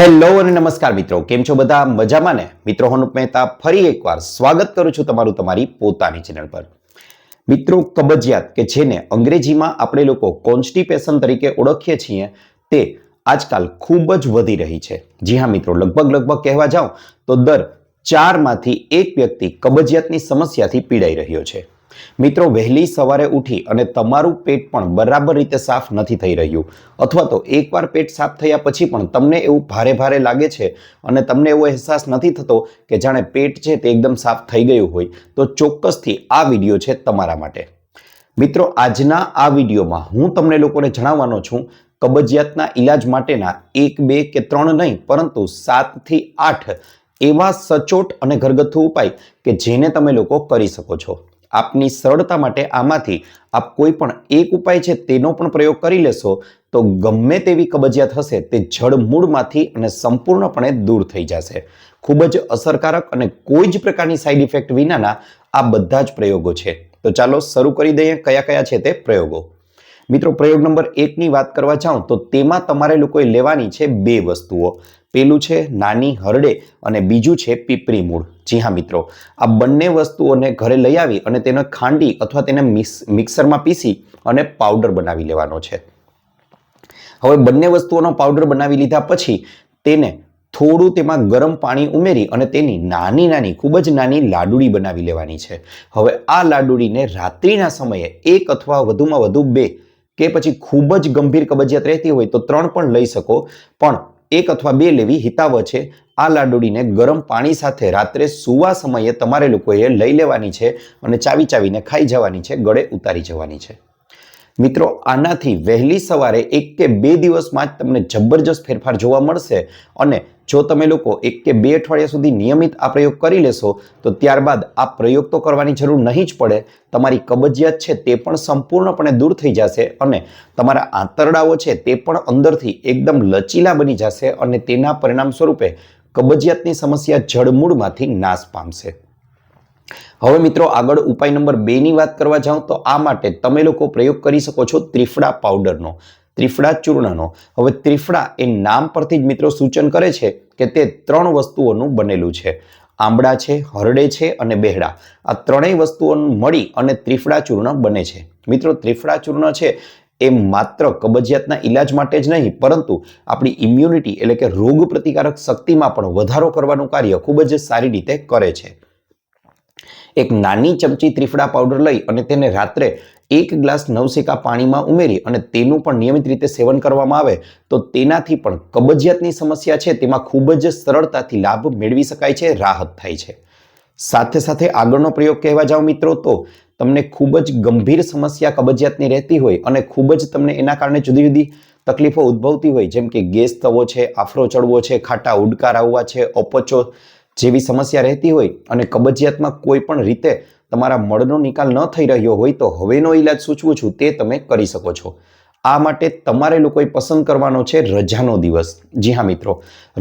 Hello અને નમસ્કાર મિત્રો, કેમ છો બધા? મજામાં ને? મિત્રો, હું અનુપ મહેતા ફરી એકવાર સ્વાગત કરું છું તમારું તમારી પોતાની ચેનલ પર. મિત્રો, કબજિયાત કે જેને અંગ્રેજીમાં આપણે લોકો કોન્સ્ટિપેશન તરીકે ઓળખીએ છીએ તે આજકાલ ખૂબ જ વધી રહી છે. જી હા મિત્રો, લગભગ કહેવા જાઉં તો દર 4 માંથી 1 વ્યક્તિ કબજિયાતની સમસ્યાથી પીડાઈ રહ્યો છે. મિત્રો, વહેલી સવારે ઉઠી અને તમારું પેટ પણ બરાબર રીતે સાફ નથી થઈ રહ્યું, અથવા તો એકવાર પેટ સાફ થયા પછી પણ તમને એવું ભારે લાગે છે અને તમને એવો અહેસાસ નથી થતો કે જાણે પેટ છે તે એકદમ સાફ થઈ ગયું હોય, તો ચોક્કસથી આ વિડીયો છે તમારા માટે. મિત્રો, આજના આ વિડીયોમાં હું તમને લોકોને જણાવવાનો છું કબજિયાતના ઈલાજ માટેના 1, 2 કે 3 નહીં, પરંતુ 7 થી 8 એવા સચોટ અને ઘરગથ્થુ ઉપાય કે જેને તમે લોકો કરી શકો છો. આપની સરળતા માટે આમાંથી આપ કોઈ પણ એક ઉપાય છે તેનો પણ પ્રયોગ કરી લેશો તો ગમે તેવી કબજિયાત હશે તે જડમૂળમાંથી અને સંપૂર્ણપણે દૂર થઈ જશે. ખૂબ જ અસરકારક અને કોઈ જ પ્રકારની સાઈડ ઇફેક્ટ વિનાના આ બધા જ પ્રયોગો છે. તો ચાલો શરૂ કરી દઈએ કયા છે તે પ્રયોગો. મિત્રો, પ્રયોગ નંબર 1 ની વાત કરવા જાઉં તો તેમાં તમારે લોકોએ લેવાની છે 2 વસ્તુઓ. પેલું છે નાની હરડે અને બીજું છે પીપરી મૂળ. જી હા મિત્રો, આ બંને વસ્તુઓને ઘરે લઈ આવી અને તેને ખાંડી અથવા તેને મિક્સરમાં પીસી અને પાવડર બનાવી લેવાનો છે. હવે બંને વસ્તુઓનો પાવડર બનાવી લીધા પછી તેને થોડું તેમાં ગરમ પાણી ઉમેરી અને તેની નાની ખૂબ જ નાની લાડુડી બનાવી લેવાની છે. હવે આ લાડુડીને રાત્રિના સમયે 1 અથવા વધુમાં વધુ 2 કે પછી ખૂબ જ ગંભીર કબજિયાત રહેતી હોય તો 3 પણ લઈ શકો, પણ 1 અથવા 2 લેવી હિતાવહ છે. આ લાડુડીને ગરમ પાણી સાથે રાત્રે સૂવા સમયે તમારે લોકોએ લઈ લેવાની છે અને ચાવીને ખાઈ જવાની છે, ગળે ઉતારી જવાની છે. મિત્રો, આનાથી વહેલી સવારે 1 કે 2 દિવસમાં જ તમને જબરજસ્ત ફેરફાર જોવા મળશે અને જો તમે લોકો 1 કે 2 અઠવાડિયા સુધી નિયમિત આ પ્રયોગ કરી લેશો તો ત્યારબાદ આ પ્રયોગ તો કરવાની જરૂર નહીં જ પડે. તમારી કબજિયાત છે તે પણ સંપૂર્ણપણે દૂર થઈ જશે અને તમારા આંતરડાઓ છે તે પણ અંદરથી એકદમ લચીલા બની જશે અને તેના પરિણામ સ્વરૂપે કબજિયાતની સમસ્યા જડમૂળમાંથી નાશ પામશે. હવે મિત્રો, આગળ ઉપાય નંબર 2 ની વાત કરવા જાઉં તો આ માટે તમે લોકો પ્રયોગ કરી શકો છો ત્રિફળા પાવડરનો, ત્રિફળા ચૂર્ણનો. હવે ત્રિફળા એ નામ પરથી જ મિત્રો સૂચન કરે છે કે તે 3 વસ્તુઓનું બનેલું છે. આંબળા છે, હરડે છે અને બેહડા. આ ત્રણેય વસ્તુઓ મળી અને ત્રિફળા ચૂર્ણ બને છે. મિત્રો, ત્રિફળા ચૂર્ણ છે એ માત્ર કબજિયાતના ઈલાજ માટે જ નહીં, પરંતુ આપણી ઇમ્યુનિટી એટલે કે રોગ પ્રતિકારક શક્તિમાં પણ વધારો કરવાનું કાર્ય ખૂબ જ સારી રીતે કરે છે. એક નાની ચમચી ત્રિફળા પાવડર લઈ અને તેને રાત્રે 1 ગ્લાસ નવસેકા પાણીમાં ઉમેરી અને તેનું પણ નિયમિત રીતે સેવન કરવામાં આવે તો તેનાથી પણ કબજિયાતની સમસ્યા છે તેમાં ખૂબ જ સરળતાથી લાભ મેળવી શકાય છે, રાહત થાય છે. સાથે આગળનો પ્રયોગ કહેવા જાઓ મિત્રો તો તમને ખૂબ જ ગંભીર સમસ્યા કબજિયાતની રહેતી હોય અને ખૂબ જ તમને એના કારણે જુદી તકલીફો ઉદ્ભવતી હોય, જેમ કે ગેસ થવો છે, આફરો ચડવો છે, ખાટા ઉડકાર આવવા છે, અપચો જેવી સમસ્યા રહેતી હોય અને કબજિયાતમાં કોઈ પણ રીતે તમારા મળનો નિકાલ ન થઈ રહ્યો હોય તો હવેનો ઈલાજ સૂચવું છું તે તમે કરી શકો છો. આ માટે તમારે લોકોએ પસંદ કરવાનો છે રજાનો દિવસ. જી હા મિત્રો,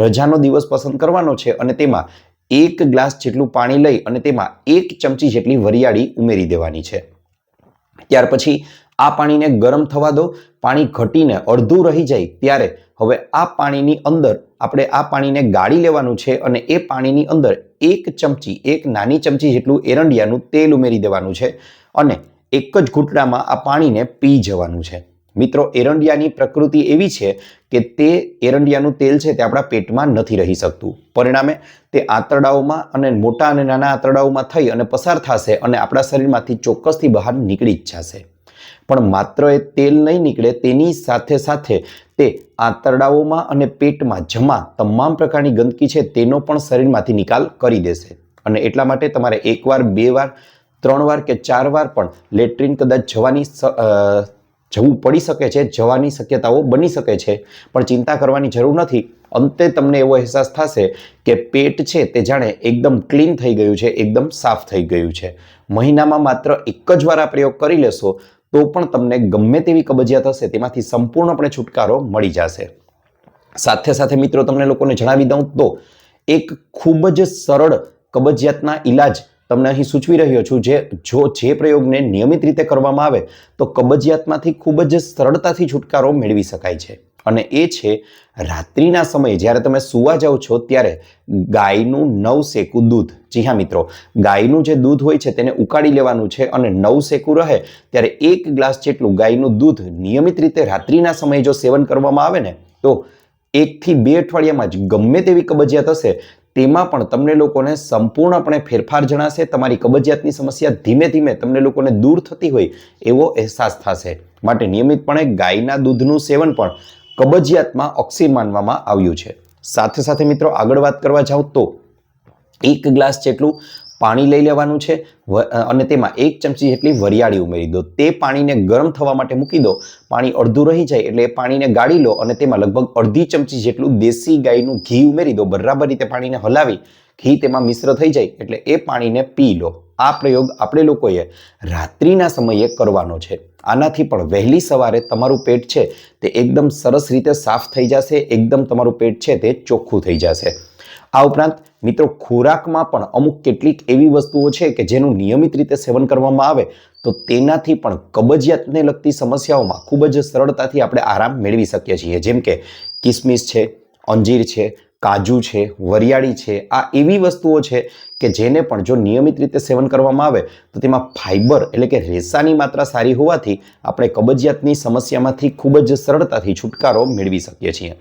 રજાનો દિવસ પસંદ કરવાનો છે અને તેમાં 1 ગ્લાસ જેટલું પાણી લઈ અને તેમાં 1 ચમચી જેટલી વરિયાળી ઉમેરી દેવાની છે. ત્યાર પછી આ પાણીને ગરમ થવા દો. પાણી ઘટીને અડધું રહી જાય ત્યારે હવે આ પાણીની અંદર આપણે આ પાણીને ગાળી લેવાનું છે અને એ પાણીની અંદર 1 નાની ચમચી જેટલું એરંડિયાનું તેલ ઉમેરી દેવાનું છે અને એક જ ઘૂંટડામાં આ પાણીને પી જવાનું છે. મિત્રો, એરંડિયાની પ્રકૃતિ એવી છે કે તે એરંડિયાનું તેલ છે તે આપણા પેટમાં નથી રહી શકતું. પરિણામે તે આંતરડાઓમાં અને મોટા અને નાના આંતરડાઓમાં થઈ અને પસાર થશે અને આપણા શરીરમાંથી ચોક્કસથી બહાર નીકળી જ જશે. પણ માત્ર એ તેલ નહીં નીકળે, તેની સાથે તે આંતરડાઓમાં અને પેટમાં જમા તમામ પ્રકારની ગંદકી છે તેનો પણ શરીરમાંથી નિકાલ કરી દેશે. અને એટલા માટે તમારે 1 વાર, 2 વાર, 3 વાર કે 4 વાર પણ લેટ્રિન કદાચ જવું પડી શકે છે, જવાની શક્યતાઓ બની શકે છે, પણ ચિંતા કરવાની જરૂર નથી. અંતે તમને એવો અહેસાસ થશે કે પેટ છે તે જાણે એકદમ ક્લીન થઈ ગયું છે, એકદમ સાફ થઈ ગયું છે. મહિનામાં માત્ર 1 જ વાર આ પ્રયોગ કરી લેશો તો પણ તમને ગમે તેવી કબજિયાત હશે તેમાંથી સંપૂર્ણપણે છુટકારો મળી જશે. સાથે મિત્રો, તમને લોકોને જણાવી દઉં તો એક ખૂબ જ સરળ કબજિયાતના ઈલાજ તમને અહીં સૂચવી રહ્યો છું. જે પ્રયોગને નિયમિત રીતે કરવામાં આવે તો કબજિયાતમાંથી ખૂબ જ સરળતાથી છુટકારો મેળવી શકાય છે. અને એ છે રાત્રિના સમયે જ્યારે તમે સૂવા જાઓ છો ત્યારે ગાયનું નવશેકું દૂધ. જી હા મિત્રો, ગાયનું જે દૂધ હોય છે તેને ઉકાળી લેવાનું છે અને નવશેકું રહે ત્યારે 1 ગ્લાસ જેટલું ગાયનું દૂધ નિયમિત રીતે રાત્રિના સમયે જો સેવન કરવામાં આવે ને તો 1 થી 2 અઠવાડિયામાં જ ગમે તેવી કબજિયાત હશે તેમાં પણ તમને લોકોને સંપૂર્ણપણે ફેરફાર જણાશે. તમારી કબજિયાતની સમસ્યા ધીમે ધીમે તમને લોકોને દૂર થતી હોય એવો અહેસાસ થશે. માટે નિયમિતપણે ગાયના દૂધનું સેવન પણ કબજિયાતમાં અક્ષીર માનવામાં આવ્યું છે. સાથે સાથે મિત્રો આગળ વાત કરવા જાઉં તો 1 ગ્લાસ જેટલું પાણી લઈ લેવાનું છે અને તેમાં 1 ચમચી જેટલી વરિયાળી ઉમેરી દો. તે પાણીને ગરમ થવા માટે મૂકી દો. પાણી અડધું રહી જાય એટલે એ પાણીને ગાળી લો અને તેમાં લગભગ અડધી ચમચી જેટલું દેશી ગાયનું ઘી ઉમેરી દો. બરાબર રીતે પાણીને હલાવી ઘી તેમાં મિશ્ર થઈ જાય એટલે એ પાણીને પી લો. આ પ્રયોગ આપણે લોકોએ રાત્રિના સમયે કરવાનો છે. આનાથી પણ વહેલી સવારે તમારું પેટ છે તે એકદમ સરસ રીતે સાફ થઈ જશે. એકદમ તમારું પેટ છે તે ચોખ્ખું થઈ જશે. આ ઉપરાંત મિત્રો ખોરાકમાં પણ અમુક કેટલીક એવી વસ્તુઓ છે કે જેનું નિયમિત રીતે સેવન કરવામાં આવે તો તેનાથી પણ કબજિયાતને લગતી સમસ્યાઓમાં ખૂબ જ સરળતાથી આપણે આરામ મેળવી શકીએ છીએ. જેમ કે કિસમિસ છે, અંજીર છે, કાજુ છે, વરિયાળી છે. આ એવી વસ્તુઓ છે કે જેને પણ જો નિયમિત રીતે સેવન કરવામાં આવે તો તેમાં ફાઇબર એટલે કે રેસાની માત્રા સારી હોવાથી આપણે કબજિયાતની સમસ્યામાંથી ખૂબ જ સરળતાથી છુટકારો મેળવી શકીએ છીએ.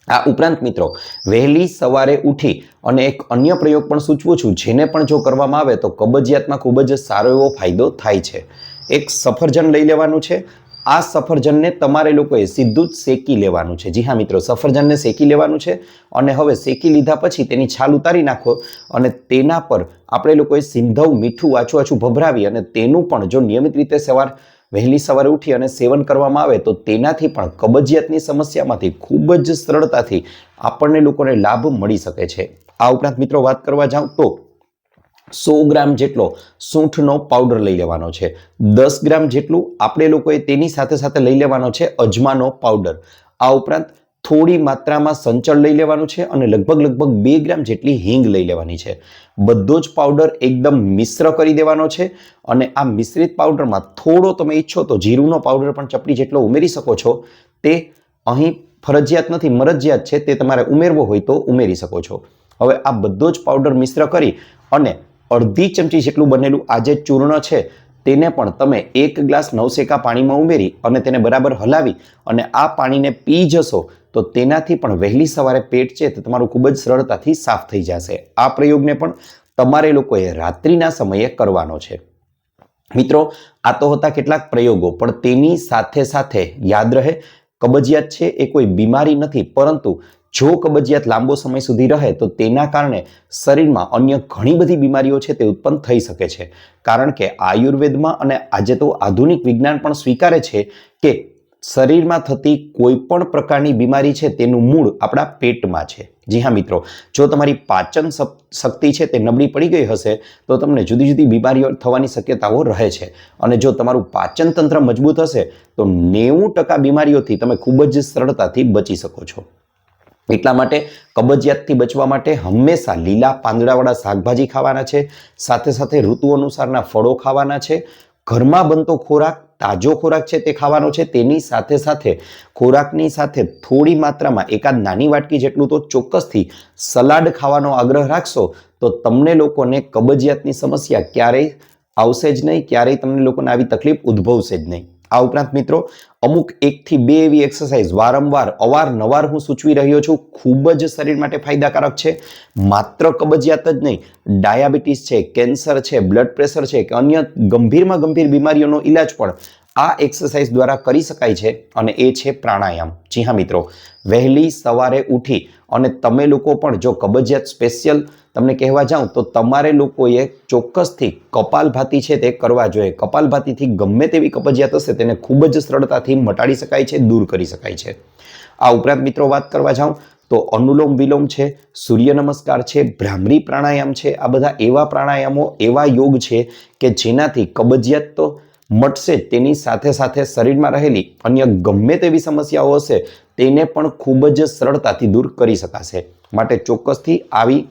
આ ઉપરાંત મિત્રો વહેલી સવારે ઉઠી અને એક અન્ય પ્રયોગ પણ સૂચવું છું જેને પણ જો કરવામાં આવે તો કબજિયાતમાં ખૂબ જ સારો એવો ફાયદો થાય છે. એક સફરજન લઈ લેવાનું છે. આ સફરજનને તમારે લોકોએ સીધું જ શેકી લેવાનું છે. જી હા મિત્રો, સફરજનને શેકી લેવાનું છે અને હવે શેકી લીધા પછી તેની છાલ ઉતારી નાખો અને તેના પર આપણે લોકોએ સિંધવ મીઠું આછું આછું ભભરાવી અને તેનું પણ જો નિયમિત રીતે વહેલી સવારે ઉઠી અને સેવન કરવામાં આવે તો તેનાથી પણ કબજિયાતની સમસ્યામાંથી ખૂબ જ સરળતાથી આપણને લોકોને લાભ મળી શકે છે. આ ઉપરાંત મિત્રો વાત કરવા જાઉં તો 100 ગ્રામ જેટલો સૂંઠનો પાવડર લઈ લેવાનો છે. 10 ગ્રામ જેટલું આપણે લોકોએ તેની સાથે સાથે લઈ લેવાનો છે અજમાનો પાવડર. આ ઉપરાંત થોડી માત્રામાં સંચળ લઈ લેવાનું છે અને લગભગ 2 ગ્રામ જેટલી હિંગ લઈ લેવાની છે. બધો જ પાવડર એકદમ મિશ્ર કરી દેવાનો છે અને આ મિશ્રિત પાવડરમાં થોડો તમે ઈચ્છો તો જીરુંનો પાવડર પણ ચપટી જેટલો ઉમેરી શકો છો. તે અહીં ફરજિયાત નથી, મરજિયાત છે. તે તમારે ઉમેરવો હોય તો ઉમેરી શકો છો. હવે આ બધો જ પાવડર મિશ્ર કરી અને અડધી ચમચી જેટલું બનેલું આ જે ચૂર્ણ છે તેને પણ તમે 1 ગ્લાસ નવશેકા પાણીમાં ઉમેરી અને તેને બરાબર હલાવી અને આ પાણીને પી જશો તો તેનાથી પણ વહેલી સવારે પેટ છે તો તમારું ખૂબ જ સરળતાથી સાફ થઈ જશે. આ પ્રયોગને પણ તમારે લોકોએ રાત્રિના સમયે કરવાનો છે. મિત્રો આ તો હતા કેટલાક પ્રયોગો, પણ તેની સાથે સાથે યાદ રહે કબજિયાત છે એ કોઈ બીમારી નથી, પરંતુ જો કબજિયાત લાંબો સમય સુધી રહે તો તેના કારણે શરીરમાં અન્ય ઘણી બધી બીમારીઓ છે તે ઉત્પન્ન થઈ શકે છે. કારણ કે આયુર્વેદમાં અને આજે તો આધુનિક વિજ્ઞાન પણ સ્વીકારે છે કે શરીરમાં થતી કોઈ પણ પ્રકારની બીમારી છે તેનું મૂળ આપણા પેટમાં છે. જી હા મિત્રો, જો તમારી પાચન શક્તિ છે તે નબળી પડી ગઈ હશે તો તમને જુદી જુદી બીમારીઓ થવાની શક્યતાઓ રહે છે. અને જો તમારું પાચન તંત્ર મજબૂત હશે તો 90% બીમારીઓથી તમે ખૂબ જ સરળતાથી બચી શકો છો. એટલા માટે કબજિયાતથી બચવા માટે હંમેશા લીલા પાંદડાવાળા શાકભાજી ખાવાના છે. સાથે સાથે ઋતુ અનુસારના ફળો ખાવાના છે. ઘરમાં બનતો ખોરાક, તાજો ખોરાક છે તે ખાવાનો છે. તેની સાથે સાથે ખોરાકની સાથે થોડી માત્રામાં એકાદ નાની વાટકી જેટલું તો ચોક્કસથી સલાડ ખાવાનો આગ્રહ રાખશો તો તમને લોકોને કબજિયાતની સમસ્યા ક્યારેય આવશે જ નહીં, ક્યારેય તમને લોકોને આવી તકલીફ ઉદ્ભવશે જ નહીં. આ ઉપરાંત મિત્રો અમુક 1 થી 2 એવી એક્સરસાઇઝ વારંવાર અવારનવાર હું સૂચવી રહ્યો છું. ખૂબ જ શરીર માટે ફાયદાકારક છે. માત્ર કબજિયાત જ નહીં, ડાયાબિટીસ છે, કેન્સર છે, બ્લડ પ્રેશર છે કે અન્ય ગંભીરમાં ગંભીર બીમારીઓનો ઈલાજ પણ આ એક્સરસાઇઝ દ્વારા કરી શકાય છે અને એ છે પ્રાણાયામ. જી હા મિત્રો, વહેલી સવારે ઉઠી અને તમે લોકો પણ જો કબજિયાત સ્પેશિયલ તમને કહેવા જાઉં તો તમારે લોકોએ ચોક્કસથી કપાલભાતિ છે તે કરવા જોઈએ. કપાલભાતિથી ગમે તેવી કબજિયાત હશે તેને ખૂબ જ સરળતાથી મટાડી શકાય છે, દૂર કરી શકાય છે. આ ઉપરાંત મિત્રો વાત કરવા જાઉં તો અનુલોમ વિલોમ છે, સૂર્ય નમસ્કાર છે, ભ્રામરી પ્રાણાયામ છે. આ બધા એવા પ્રાણાયામો, એવા યોગ છે કે જેનાથી કબજિયાત તો મટશે, તેની સાથે સાથે શરીરમાં રહેલી અન્ય ગમે તેવી સમસ્યાઓ હશે તેને પણ ખૂબ જ સરળતાથી દૂર કરી શકાશે. માટે ચોક્કસથી આવી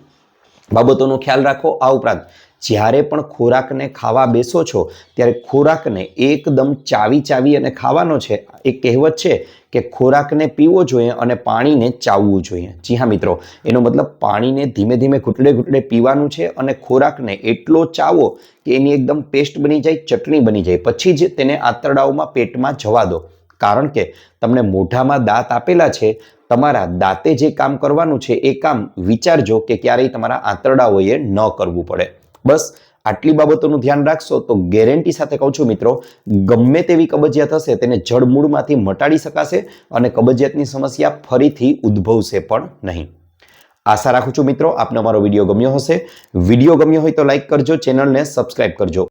બાબતોનો ખ્યાલ રાખો. આ ઉપરાંત જ્યારે પણ ખોરાકને ખાવા બેસો છો ત્યારે ખોરાકને એકદમ ચાવી અને ખાવાનો છે. એક કહેવત છે કે ખોરાકને પીવો જોઈએ અને પાણીને ચાવવું જોઈએ. જી હા મિત્રો, એનો મતલબ પાણીને ધીમે ધીમે ઘૂંટડે પીવાનું છે અને ખોરાકને એટલો ચાવો કે એની એકદમ પેસ્ટ બની જાય, ચટણી બની જાય, પછી જ તેને આંતરડાઓમાં પેટમાં જવા દો. કારણ કે તમને મોઢામાં દાંત આપેલા છે, તમારા દાંતે જે કામ કરવાનું છે એ કામ વિચારજો કે ક્યારેય તમારા આંતરડાઓએ ન કરવું પડે. બસ આટલી બાબતોનું ધ્યાન રાખશો તો ગેરંટી સાથે કહું છું મિત્રો, ગમે તેવી કબજિયાત હશે તેને જડમૂળમાંથી મટાડી શકાશે અને કબજિયાતની સમસ્યા ફરીથી ઉદ્ભવશે પણ નહીં. આશા રાખું છું મિત્રો આપને અમારો વિડીયો ગમ્યો હશે. વિડીયો ગમ્યો હોય તો લાઈક કરજો, ચેનલને સબસ્ક્રાઇબ કરજો.